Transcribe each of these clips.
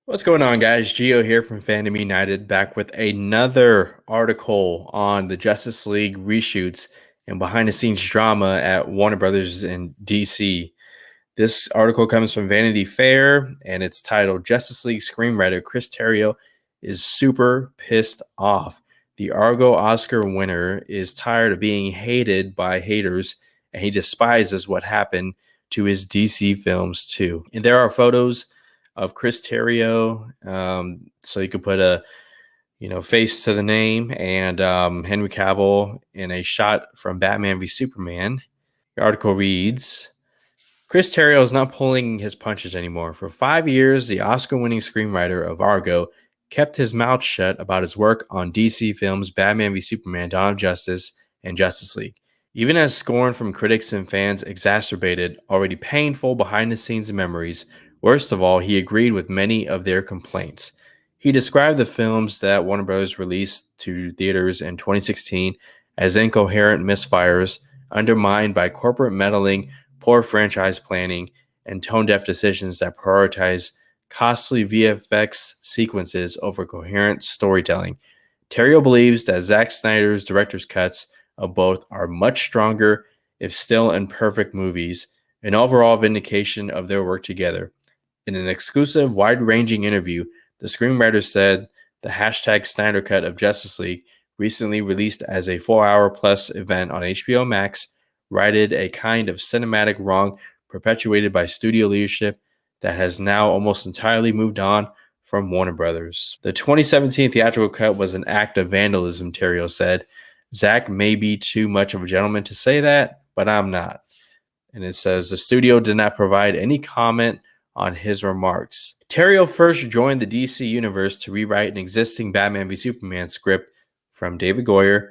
What's going on, guys? Gio here from Fandom United, back with another article on the Justice League reshoots and behind the scenes drama at Warner Brothers and DC. This article comes from Vanity Fair and it's titled Justice League screenwriter Chris Terrio is super pissed off. The Argo Oscar winner is tired of being hated by haters and he despises what happened to his DC films too. And there are photos of Chris Terrio, so you could put a face to the name, and Henry Cavill in a shot from Batman v Superman. The article reads, Chris Terrio is not pulling his punches anymore. For 5 years, the Oscar-winning screenwriter of Argo kept his mouth shut about his work on DC films Batman v Superman, Dawn of Justice, and Justice League. Even as scorn from critics and fans exacerbated already painful behind-the-scenes memories, worst of all, he agreed with many of their complaints. He described the films that Warner Bros. Released to theaters in 2016 as incoherent misfires, undermined by corporate meddling, poor franchise planning, and tone-deaf decisions that prioritize costly VFX sequences over coherent storytelling. Terrio believes that Zack Snyder's director's cuts of both are much stronger, if still imperfect movies, an overall vindication of their work together. In an exclusive, wide-ranging interview, the screenwriter said the hashtag Snyder Cut of Justice League, recently released as a 4-hour-plus event on HBO Max, righted a kind of cinematic wrong perpetuated by studio leadership that has now almost entirely moved on from Warner Brothers. The 2017 theatrical cut was an act of vandalism, Terrio said. Zack may be too much of a gentleman to say that, but I'm not. And it says the studio did not provide any comment on his remarks. Terrio first joined the DC universe to rewrite an existing Batman v Superman script from David Goyer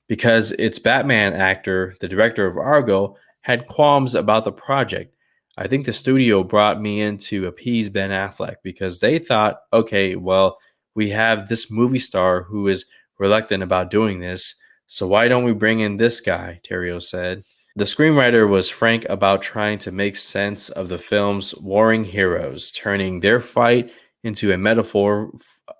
because its Batman actor, the director of Argo, had qualms about the project. I think the studio brought me in to appease Ben Affleck because they thought, okay, well, we have this movie star who is reluctant about doing this, so why don't we bring in this guy, Terrio said. The screenwriter was frank about trying to make sense of the film's warring heroes, turning their fight into a metaphor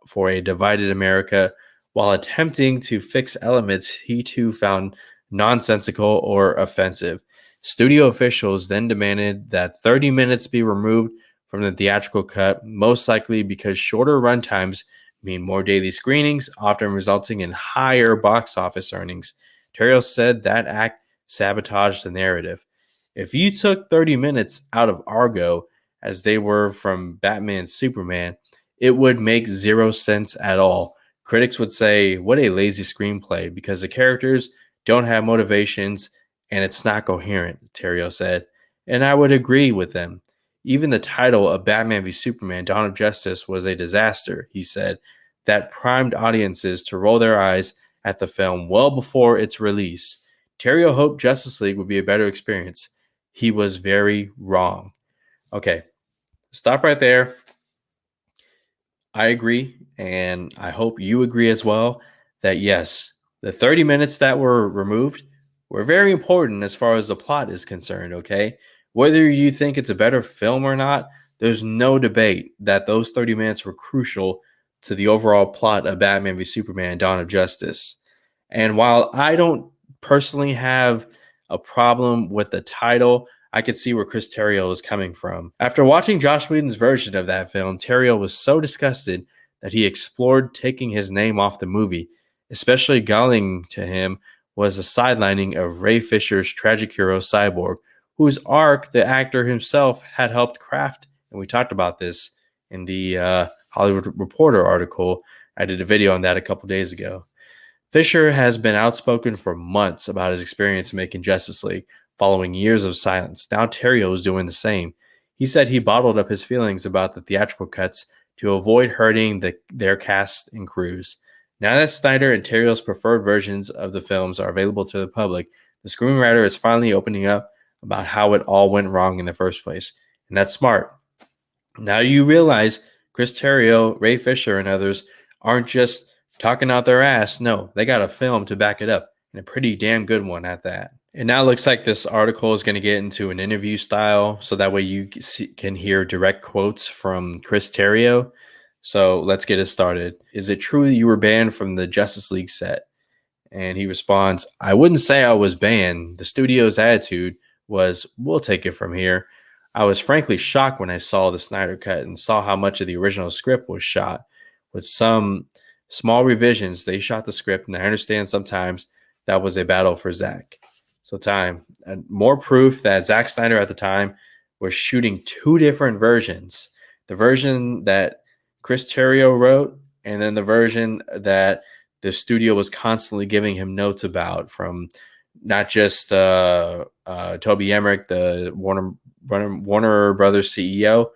for a divided America while attempting to fix elements he too found nonsensical or offensive. Studio officials then demanded that 30 minutes be removed from the theatrical cut, most likely because shorter runtimes mean more daily screenings, often resulting in higher box office earnings. Terrio said that act sabotaged the narrative. If you took 30 minutes out of Argo, as they were from Batman Superman, it would make zero sense at all. Critics would say, what a lazy screenplay, because the characters don't have motivations and it's not coherent, Terrio said. And I would agree with them. Even the title of Batman v Superman, Dawn of Justice was a disaster, he said, that primed audiences to roll their eyes at the film well before its release. Terrio hoped Justice League would be a better experience. He was very wrong. Okay, stop right there. I agree, and I hope you agree as well, that yes, the 30 minutes that were removed were very important as far as the plot is concerned, okay? Whether you think it's a better film or not, there's no debate that those 30 minutes were crucial to the overall plot of Batman v Superman: Dawn of Justice. And while I don't personally have a problem with the title, I could see where Chris Terrio is coming from. After watching Joss Whedon's version of that film, Terrio was so disgusted that he explored taking his name off the movie. Especially galling to him was the sidelining of Ray Fisher's tragic hero Cyborg, whose arc the actor himself had helped craft. And we talked about this in the Hollywood Reporter article. I did a video on that a couple days ago. Fisher has been outspoken for months about his experience making Justice League, following years of silence. Now Terrio is doing the same. He said he bottled up his feelings about the theatrical cuts to avoid hurting their cast and crews. Now that Snyder and Terrio's preferred versions of the films are available to the public, the screenwriter is finally opening up about how it all went wrong in the first place. And that's smart. Now you realize Chris Terrio, Ray Fisher, and others aren't just talking out their ass. No, they got a film to back it up, and a pretty damn good one at that. It now looks like this article is going to get into an interview style, so that way you can hear direct quotes from Chris Terrio. So let's get it started. Is it true you were banned from the Justice League set? And he responds, I wouldn't say I was banned. The studio's attitude was, we'll take it from here. I was frankly shocked when I saw the Snyder cut and saw how much of the original script was shot. With some small revisions, they shot the script, and I understand sometimes that was a battle for Zack. So, time. And more proof that Zack Snyder at the time was shooting two different versions. The version that Chris Terrio wrote, and then the version that the studio was constantly giving him notes about, from not just Toby Emmerich, the Warner Brothers CEO,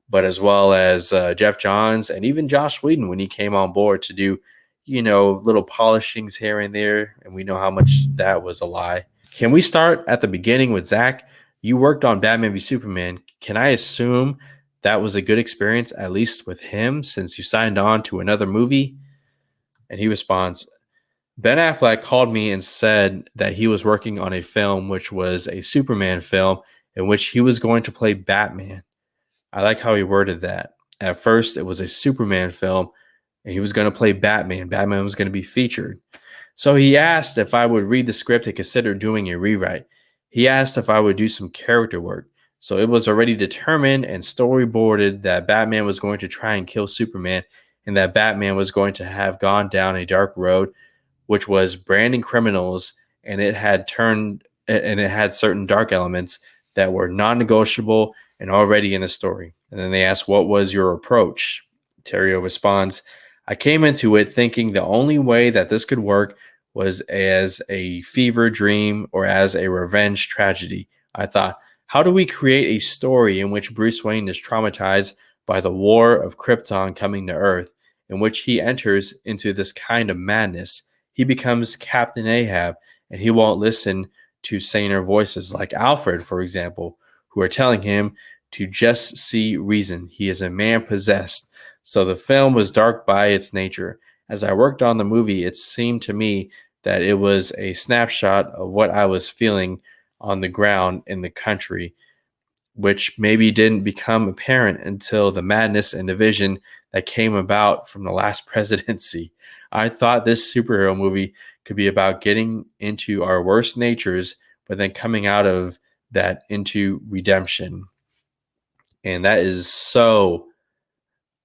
but as well as Jeff Johns and even Josh Whedon when he came on board to do, little polishings here and there. And we know how much that was a lie. Can we start at the beginning with Zack? You worked on Batman v Superman. Can I assume that was a good experience, at least with him, since you signed on to another movie? And he responds, Ben Affleck called me and said that he was working on a film which was a Superman film in which he was going to play Batman. I like how he worded that. At first, it was a Superman film and he was going to play Batman. Batman was going to be featured. So he asked if I would read the script and consider doing a rewrite. He asked if I would do some character work. So it was already determined and storyboarded that Batman was going to try and kill Superman, and that Batman was going to have gone down a dark road, which was branding criminals, and it had certain dark elements that were non-negotiable and already in the story. And then they asked, what was your approach? Terrio responds, I came into it thinking the only way that this could work was as a fever dream or as a revenge tragedy. I thought, how do we create a story in which Bruce Wayne is traumatized by the war of Krypton coming to Earth, in which he enters into this kind of madness? He becomes Captain Ahab, and he won't listen to saner voices like Alfred, for example, who are telling him to just see reason. He is a man possessed. So the film was dark by its nature. As I worked on the movie, it seemed to me that it was a snapshot of what I was feeling on the ground in the country, which maybe didn't become apparent until the madness and division that came about from the last presidency. I thought this superhero movie could be about getting into our worst natures, but then coming out of that into redemption. And that is so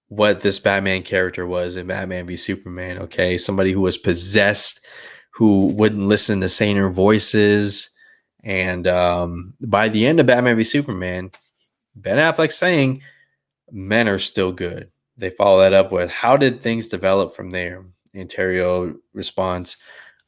what this Batman character was in Batman v Superman. Okay, somebody who was possessed, who wouldn't listen to saner voices. And by the end of Batman v Superman, Ben Affleck saying men are still good. They follow that up with, how did things develop from there? And Terrio responds,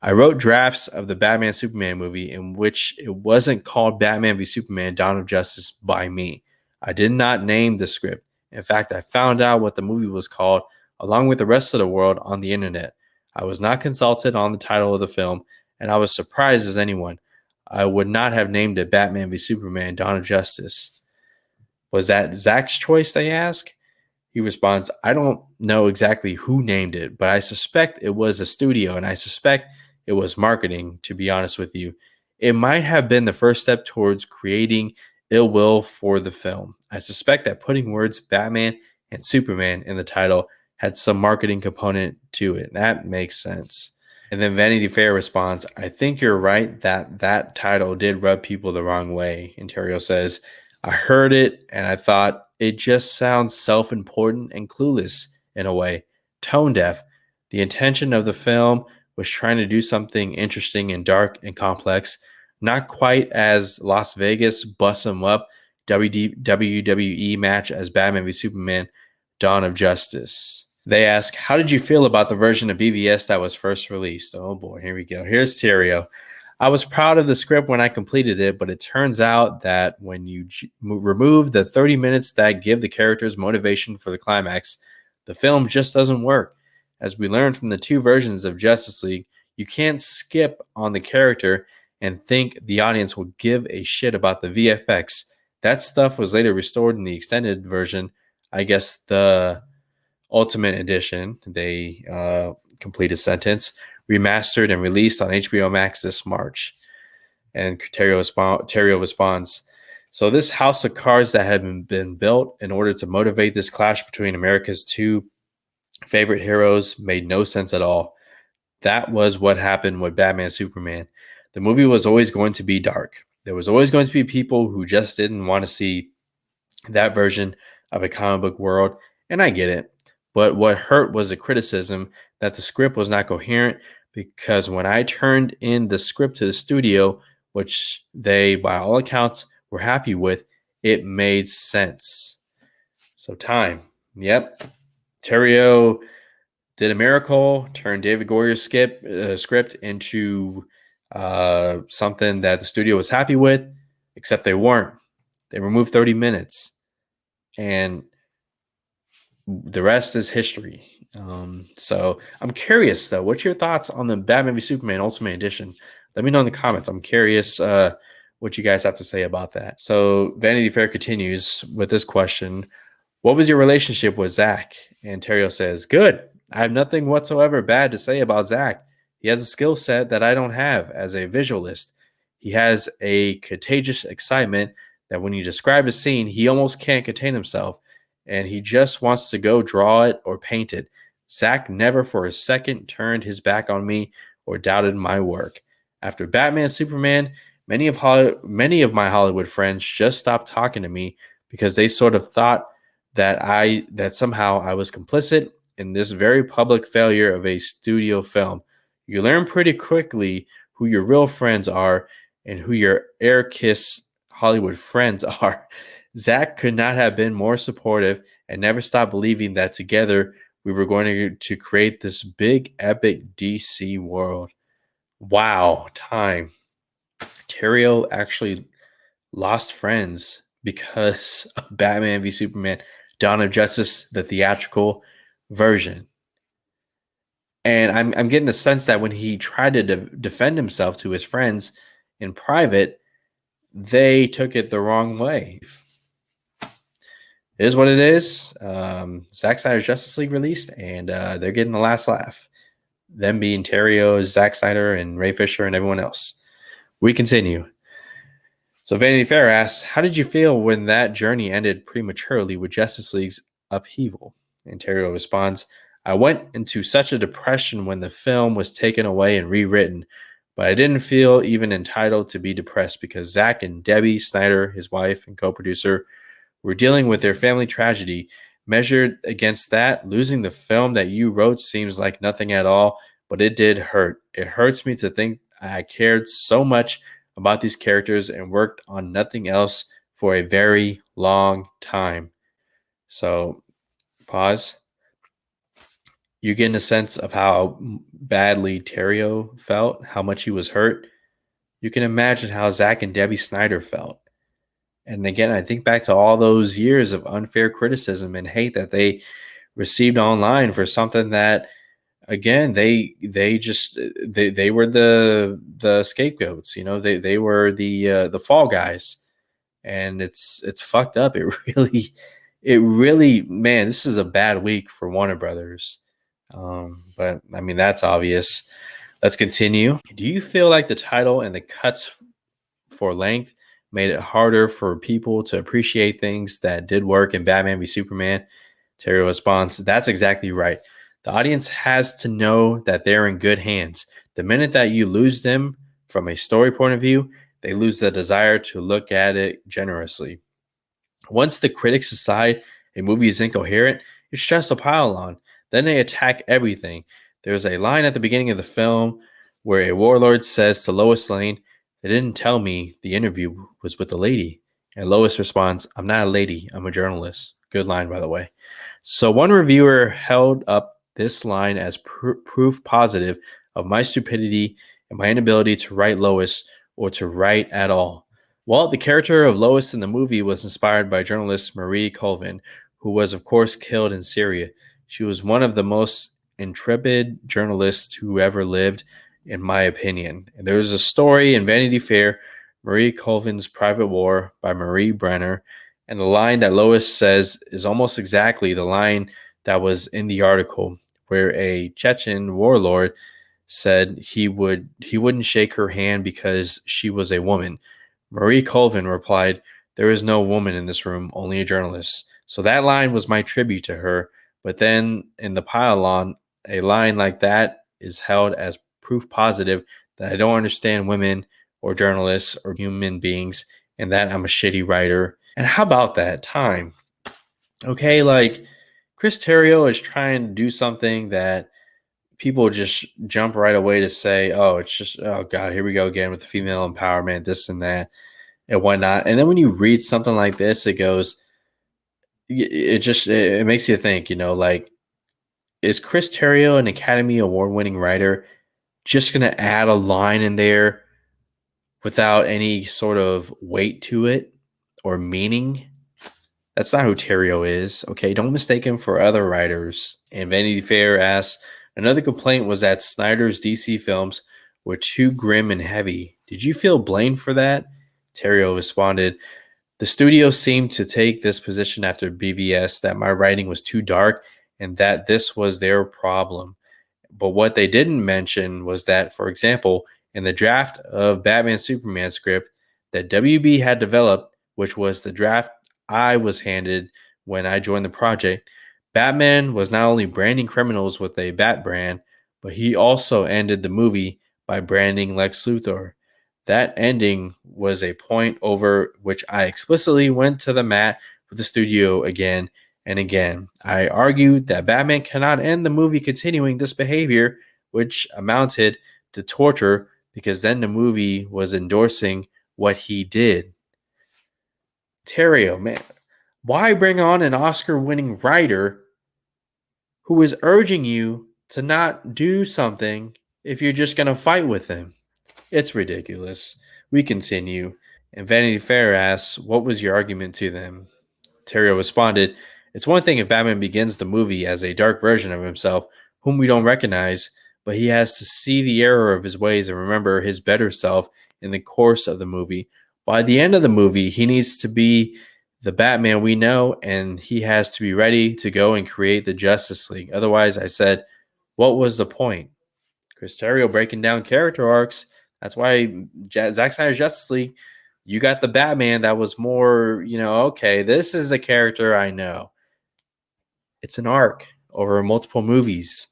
I wrote drafts of the Batman Superman movie in which it wasn't called Batman v Superman Dawn of Justice by me. I did not name the script. In fact, I found out what the movie was called along with the rest of the world on the internet. I was not consulted on the title of the film, and I was surprised as anyone. I would not have named it Batman v Superman Dawn of Justice. Was that Zack's choice, they ask? He responds, I don't know exactly who named it, but I suspect it was a studio, and I suspect it was marketing, to be honest with you. It might have been the first step towards creating ill will for the film. I suspect that putting words Batman and Superman in the title had some marketing component to it. That makes sense. And then Vanity Fair responds, I think you're right that title did rub people the wrong way. And Terrio says, I heard it and I thought it just sounds self-important and clueless in a way, tone deaf. The intention of the film was trying to do something interesting and dark and complex, not quite as Las Vegas bust 'em up WWE match as Batman v Superman Dawn of Justice. They ask, how did you feel about the version of BVS that was first released? Oh boy, here we go. Here's Terrio. I was proud of the script when I completed it, but it turns out that when you remove the 30 minutes that give the characters motivation for the climax, the film just doesn't work. As we learned from the two versions of Justice League, you can't skip on the character and think the audience will give a shit about the VFX. That stuff was later restored in the extended version. I guess the Ultimate Edition, they complete a sentence, remastered and released on HBO Max this March. And Terrio responds, so this house of cards that had been built in order to motivate this clash between America's two Favorite heroes made no sense at all. That was what happened with Batman Superman. The movie was always going to be dark. There was always going to be people who just didn't want to see that version of a comic book world, and I get it. But what hurt was the criticism that the script was not coherent because when I turned in the script to the studio, which they, by all accounts, were happy with, it made sense. So, time. Yep. Terrio did a miracle, turned David Goyer's script into something that the studio was happy with, except they weren't. They removed 30 minutes. And the rest is history. So I'm curious, though, what's your thoughts on the Batman v Superman Ultimate Edition? Let me know in the comments. I'm curious what you guys have to say about that. So Vanity Fair continues with this question. What was your relationship with Zack? And Terrio says, good. I have nothing whatsoever bad to say about Zack. He has a skill set that I don't have as a visualist. He has a contagious excitement that when you describe a scene, he almost can't contain himself, and he just wants to go draw it or paint it. Zack never for a second turned his back on me or doubted my work. After Batman and Superman, many of my Hollywood friends just stopped talking to me because they sort of thought that somehow I was complicit in this very public failure of a studio film. You learn pretty quickly who your real friends are and who your air kiss Hollywood friends are. Zack could not have been more supportive and never stopped believing that together we were going to create this big, epic DC world. Wow, time. Terrio actually lost friends because of Batman v Superman, Dawn of Justice, the theatrical version. And I'm getting the sense that when he tried to defend himself to his friends in private, they took it the wrong way. It is what it is. Zack Snyder's Justice League released, and they're getting the last laugh. Them being Terrio, Zack Snyder, and Ray Fisher, and everyone else. We continue. So Vanity Fair asks, how did you feel when that journey ended prematurely with Justice League's upheaval? And Terrio responds, I went into such a depression when the film was taken away and rewritten, but I didn't feel even entitled to be depressed because Zack and Debbie Snyder, his wife and co-producer, were dealing with their family tragedy. Measured against that, losing the film that you wrote seems like nothing at all, but it did hurt. It hurts me to think I cared so much about these characters and worked on nothing else for a very long time. So, pause. You get a sense of how badly Terrio felt, how much he was hurt. You can imagine how Zack and Debbie Snyder felt. And again, I think back to all those years of unfair criticism and hate that they received online for something that, again, they were the scapegoats. You know, they were the fall guys, and it's fucked up. It really, man, this is a bad week for Warner Brothers. But I mean, that's obvious. Let's continue. Do you feel like the title and the cuts for length made it harder for people to appreciate things that did work in Batman v Superman? Terry responds, that's exactly right. The audience has to know that they're in good hands. The minute that you lose them from a story point of view, they lose the desire to look at it generously. Once the critics decide a movie is incoherent, it's just a pile on. Then they attack everything. There's a line at the beginning of the film where a warlord says to Lois Lane, they didn't tell me the interview was with a lady. And Lois responds, I'm not a lady, I'm a journalist. Good line, by the way. So one reviewer held up this line as proof positive of my stupidity and my inability to write Lois or to write at all. Well, the character of Lois in the movie was inspired by journalist Marie Colvin, who was, of course, killed in Syria. She was one of the most intrepid journalists who ever lived, in my opinion. And there's a story in Vanity Fair, Marie Colvin's Private War by Marie Brenner, and the line that Lois says is almost exactly the line that was in the article, where a Chechen warlord said he wouldn't shake her hand because she was a woman. Marie Colvin replied, there is no woman in this room, only a journalist. So that line was my tribute to her, But then in the pylon, a line like that is held as proof positive that I don't understand women or journalists or human beings and that I'm a shitty writer. And how about that time? Okay, like Chris Terrio is trying to do something that people just jump right away to say, oh, it's just, oh God, here we go again with the female empowerment, this and that, and whatnot. And then when you read something like this, it goes, it makes you think, like, is Chris Terrio, an Academy Award winning writer, just going to add a line in there without any sort of weight to it or meaning? That's not who Terrio is. Okay, don't mistake him for other writers. And Vanity Fair asks, another complaint was that Snyder's DC films were too grim and heavy. Did you feel blamed for that? Terrio responded, the studio seemed to take this position after BVS that my writing was too dark and that this was their problem. But what they didn't mention was that, for example, in the draft of Batman Superman script that WB had developed, which was the draft I was handed when I joined the project, Batman was not only branding criminals with a Bat brand, but he also ended the movie by branding Lex Luthor. That ending was a point over which I explicitly went to the mat with the studio again and again. I argued that Batman cannot end the movie continuing this behavior, which amounted to torture because then the movie was endorsing what he did. Terrio, man, why bring on an Oscar winning writer who is urging you to not do something if you're just going to fight with him? It's ridiculous. We continue. And Vanity Fair asks, what was your argument to them? Terrio responded, it's one thing if Batman begins the movie as a dark version of himself, whom we don't recognize, but he has to see the error of his ways and remember his better self in the course of the movie. By the end of the movie, he needs to be the Batman we know, and he has to be ready to go and create the Justice League. Otherwise, I said, what was the point? Chris Terrio breaking down character arcs. That's why Zack Snyder's Justice League, you got the Batman that was more, okay, this is the character I know. It's an arc over multiple movies.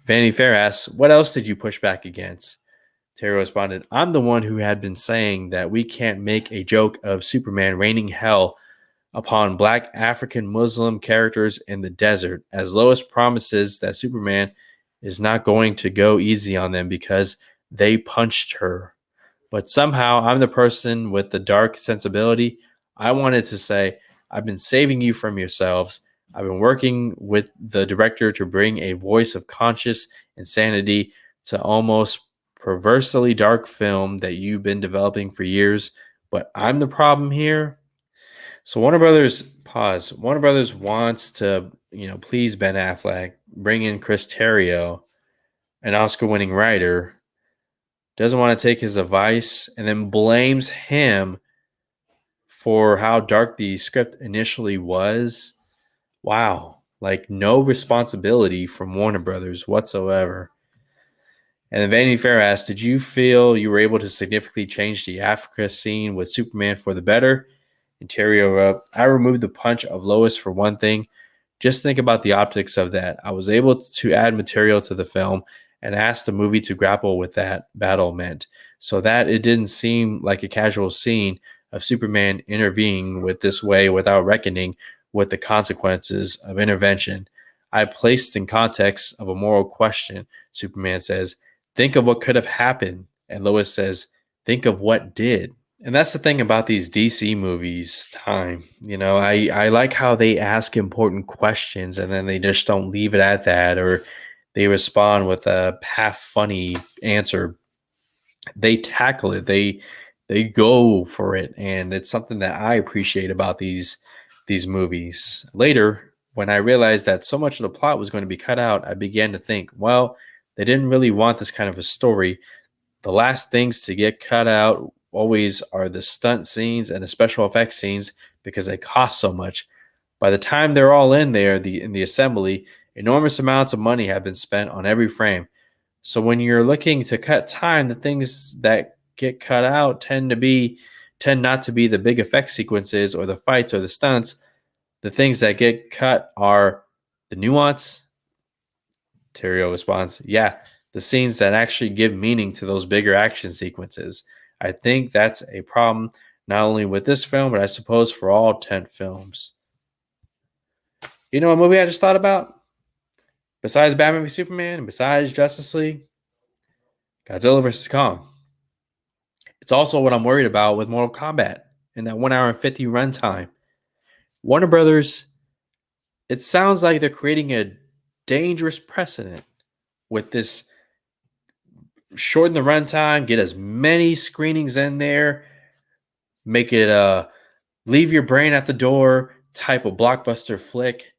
Vanity Fair asks, what else did you push back against? Terry responded, I'm the one who had been saying that we can't make a joke of Superman raining hell upon black African Muslim characters in the desert, as Lois promises that Superman is not going to go easy on them because they punched her. But somehow I'm the person with the dark sensibility. I wanted to say, I've been saving you from yourselves. I've been working with the director to bring a voice of conscious insanity to almost perversely dark film that you've been developing for years. But I'm the problem here. So Warner Brothers, pause. Warner Brothers wants to, please Ben Affleck, bring in Chris Terrio, an Oscar-winning writer, doesn't want to take his advice, and then blames him for how dark the script initially was. Wow. Like, no responsibility from Warner Brothers whatsoever. And then Vanity Fair asked, did you feel you were able to significantly change the Africa scene with Superman for the better? And Terrio wrote, I removed the punch of Lois for one thing. Just think about the optics of that. I was able to add material to the film and asked the movie to grapple with that battle meant, so that it didn't seem like a casual scene of Superman intervening with this way without reckoning with the consequences of intervention. I placed in context of a moral question. Superman says, think of what could have happened. And Lois says, think of what did. And that's the thing about these DC movies, time. I like how they ask important questions and then they just don't leave it at that, or they respond with a half funny answer. They tackle it. They go for it, and it's something that I appreciate about these movies. Later, when I realized that so much of the plot was going to be cut out, I began to think, well, they didn't really want this kind of a story. The last things to get cut out always are the stunt scenes and the special effects scenes because they cost so much. By the time they're all in there, in the assembly, enormous amounts of money have been spent on every frame. So when you're looking to cut time, the things that get cut out tend not to be the big effect sequences or the fights or the stunts. The things that get cut are The nuance, Terrio responds, yeah, the scenes that actually give meaning to those bigger action sequences. I think that's a problem not only with this film, but I suppose for all tent films. You know a movie I just thought about? Besides Batman v Superman and besides Justice League? Godzilla vs. Kong. It's also what I'm worried about with Mortal Kombat in that 1 hour and 50 runtime. Warner Brothers, it sounds like they're creating a dangerous precedent with this shorten the runtime, get as many screenings in there, make it leave your brain at the door type of blockbuster flick.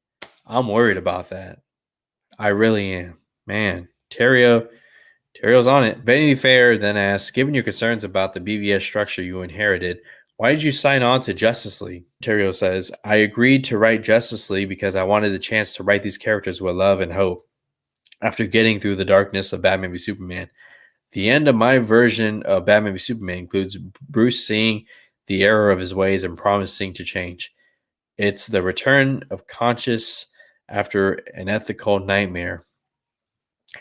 I'm worried about that. I really am. Man, Terrio's on it. Vanity Fair then asks, given your concerns about the BVS structure you inherited, why did you sign on to Justice League? Terrio says, I agreed to write Justice League because I wanted the chance to write these characters with love and hope. After getting through the darkness of Batman v Superman, the end of my version of Batman v Superman includes Bruce seeing the error of his ways and promising to change. It's the return of conscience after an ethical nightmare.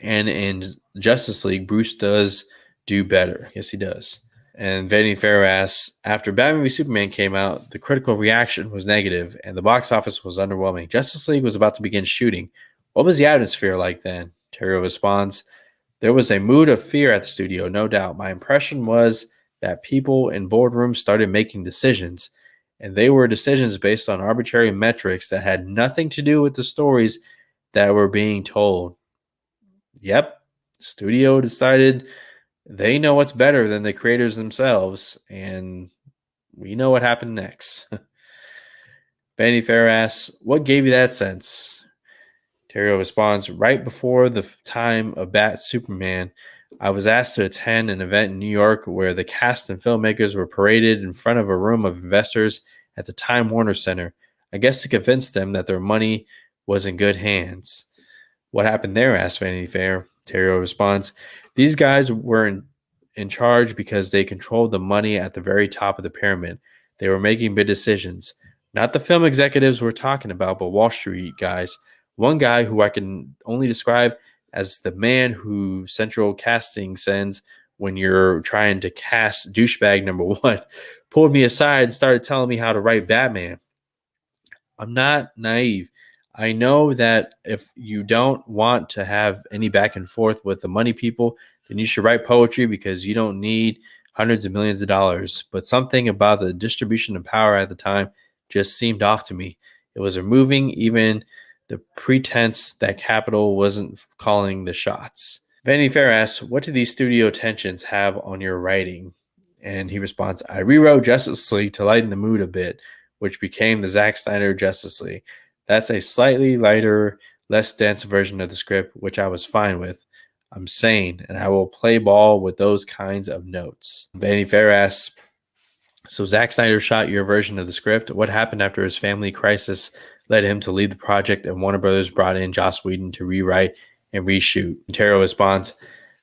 And in Justice League, Bruce does do better. Yes, he does. And Vanity Fair asks, after Batman v Superman came out, the critical reaction was negative and the box office was underwhelming. Justice League was about to begin shooting. What was the atmosphere like then? Terrio responds, there was a mood of fear at the studio, no doubt. My impression was that people in boardrooms started making decisions, and they were decisions based on arbitrary metrics that had nothing to do with the stories that were being told. Yep, studio decided they know what's better than the creators themselves, and we know what happened next. Vanity Fair asks, what gave you that sense? Terrio responds, right before the time of Bat Superman, I was asked to attend an event in New York where the cast and filmmakers were paraded in front of a room of investors at the Time Warner Center, I guess to convince them that their money was in good hands. What happened there? Asked Vanity Fair. Terrio responds, these guys were in charge because they controlled the money at the very top of the pyramid. They were making big decisions. Not the film executives we're talking about, but Wall Street guys. One guy who I can only describe as the man who central casting sends when you're trying to cast douchebag number one, pulled me aside and started telling me how to write Batman. I'm not naive. I know that if you don't want to have any back and forth with the money people, then you should write poetry because you don't need hundreds of millions of dollars. But something about the distribution of power at the time just seemed off to me. It was removing even the pretense that capital wasn't calling the shots. Vanity Fair asks, what do these studio tensions have on your writing? And he responds, I rewrote Justice League to lighten the mood a bit, which became the Zack Snyder Justice League. That's a slightly lighter, less dense version of the script, which I was fine with. I'm sane, and I will play ball with those kinds of notes. Vanity Fair asks, so Zack Snyder shot your version of the script. What happened after his family crisis led him to leave the project and Warner Brothers brought in Joss Whedon to rewrite and reshoot? Terrio responds,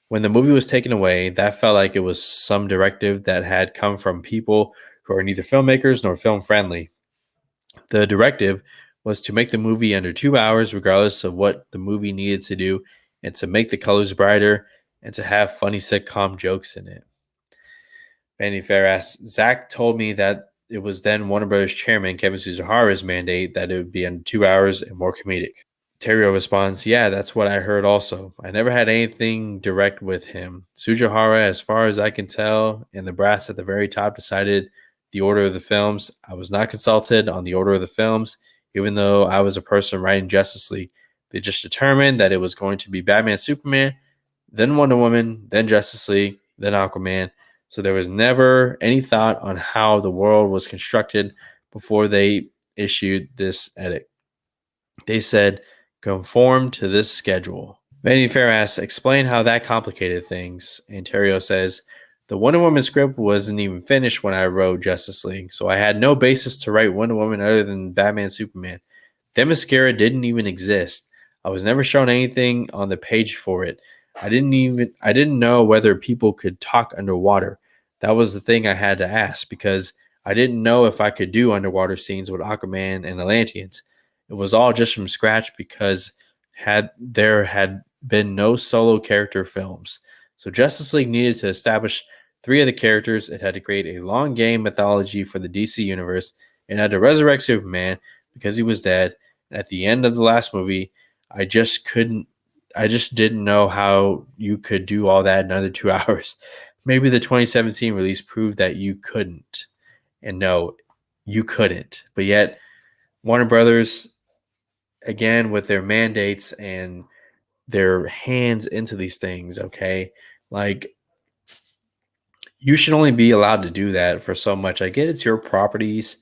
when the movie was taken away, that felt like it was some directive that had come from people who are neither filmmakers nor film friendly. The directive was to make the movie under 2 hours, regardless of what the movie needed to do, and to make the colors brighter and to have funny sitcom jokes in it. Vanity Fair asks, Zack told me that it was then Warner Brothers chairman Kevin Suzahara's mandate that it would be under 2 hours and more comedic. Terrio responds, yeah, that's what I heard also. I never had anything direct with him. Sujihara, as far as I can tell, and the brass at the very top decided the order of the films. I was not consulted on the order of the films, even though I was a person writing Justice League. They just determined that it was going to be Batman, Superman, then Wonder Woman, then Justice League, then Aquaman. So there was never any thought on how the world was constructed before they issued this edit. They said, conform to this schedule. Vanity Fair asks, explain how that complicated things. And Terrio says, the Wonder Woman script wasn't even finished when I wrote Justice League, so I had no basis to write Wonder Woman other than Batman Superman. Themyscira didn't even exist. I was never shown anything on the page for it. I didn't know whether people could talk underwater. That was the thing I had to ask because I didn't know if I could do underwater scenes with Aquaman and Atlanteans. It was all just from scratch because there had been no solo character films. So Justice League needed to establish three of the characters. It had to create a long game mythology for the DC universe. It had to resurrect Superman because he was dead. And at the end of the last movie, I just couldn't. I just didn't know how you could do all that in another 2 hours. Maybe the 2017 release proved that you couldn't. And no, you couldn't. But yet, Warner Brothers, again, with their mandates and their hands into these things, okay? Like, you should only be allowed to do that for so much. I get it's your properties,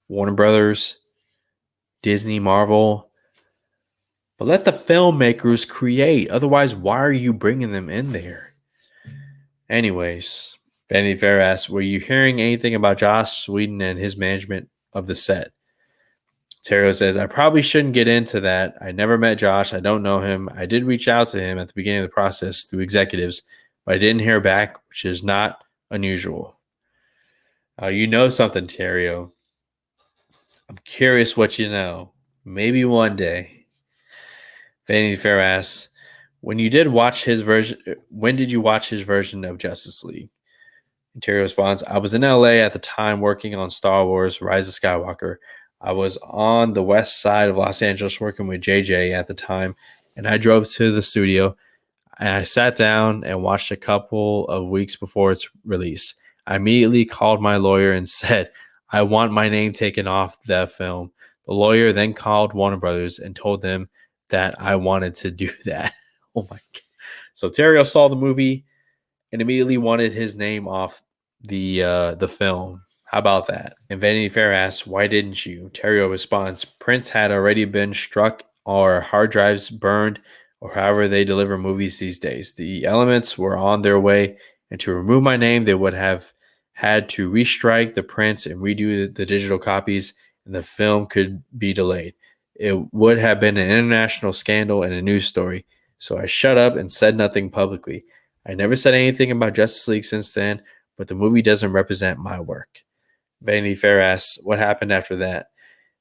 Warner Brothers, Disney, Marvel, but let the filmmakers create. Otherwise, why are you bringing them in there? Anyways, Vanity Fair asks, were you hearing anything about Joss Whedon and his management of the set? Terrio says, I probably shouldn't get into that. I never met Josh. I don't know him. I did reach out to him at the beginning of the process through executives, but I didn't hear back, which is not unusual. You know something, Terrio. I'm curious what you know. Maybe one day. Vanity Fair asks, when you did watch his version, when did you watch his version of Justice League? And Terrio responds, I was in LA at the time working on Star Wars Rise of Skywalker. I was on the west side of Los Angeles working with JJ at the time, and I drove to the studio and I sat down and watched a couple of weeks before its release. I immediately called my lawyer and said, I want my name taken off the film. The lawyer then called Warner Brothers and told them that I wanted to do that. Oh my God. So Terrio saw the movie and immediately wanted his name off the film. How about that? And Vanity Fair asks, why didn't you? Terrio responds, prints had already been struck or hard drives burned or however they deliver movies these days. The elements were on their way, and to remove my name, they would have had to restrike the prints and redo the digital copies, and the film could be delayed. It would have been an international scandal and a news story. So I shut up and said nothing publicly. I never said anything about Justice League since then, but the movie doesn't represent my work. Vanity Fair asks, what happened after that?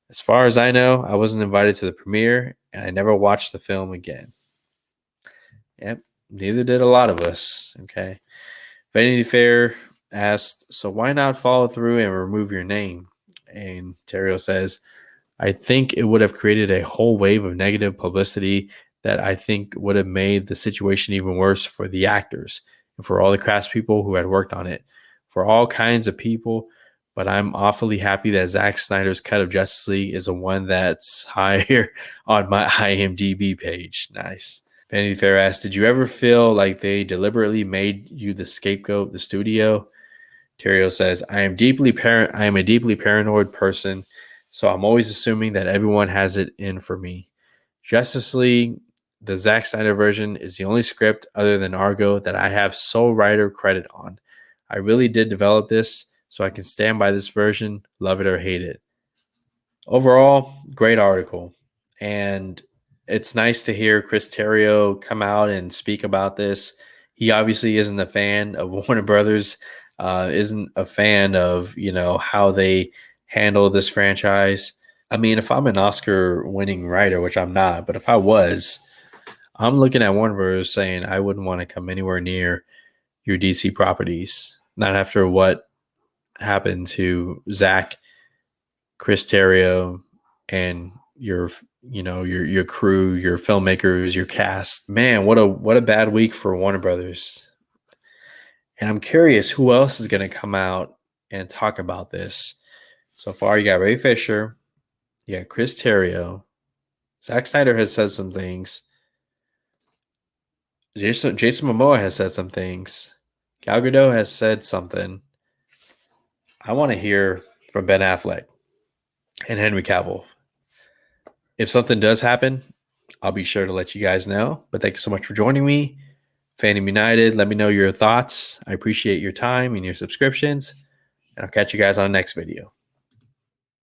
As far as I know, I wasn't invited to the premiere, and I never watched the film again. Yep, neither did a lot of us. Okay. Vanity Fair asked, so why not follow through and remove your name? And Terrio says, I think it would have created a whole wave of negative publicity that I think would have made the situation even worse for the actors and for all the craftspeople who had worked on it, for all kinds of people. But I'm awfully happy that Zack Snyder's cut of Justice League is the one that's higher on my IMDb page. Nice. Vanity Fair asked, did you ever feel like they deliberately made you the scapegoat, the studio? Terrio says, I am a deeply paranoid person, so I'm always assuming that everyone has it in for me. Justice League, the Zack Snyder version, is the only script other than Argo that I have sole writer credit on. I really did develop this, so I can stand by this version, love it or hate it. Overall, great article. And it's nice to hear Chris Terrio come out and speak about this. He obviously isn't a fan of Warner Brothers, isn't a fan of, how they handle this franchise. I mean, if I'm an Oscar-winning writer, which I'm not, but if I was, I'm looking at Warner Brothers saying I wouldn't want to come anywhere near your DC properties. Not after what happened to Zack, Chris Terrio, and your crew, your filmmakers, your cast. Man, what a bad week for Warner Brothers. And I'm curious who else is going to come out and talk about this. So far, you got Ray Fisher, you got Chris Terrio, Zack Snyder has said some things. Jason Momoa has said some things. Gal Gadot has said something. I want to hear from Ben Affleck and Henry Cavill. If something does happen, I'll be sure to let you guys know. But thank you so much for joining me. Fandom United, let me know your thoughts. I appreciate your time and your subscriptions. And I'll catch you guys on the next video.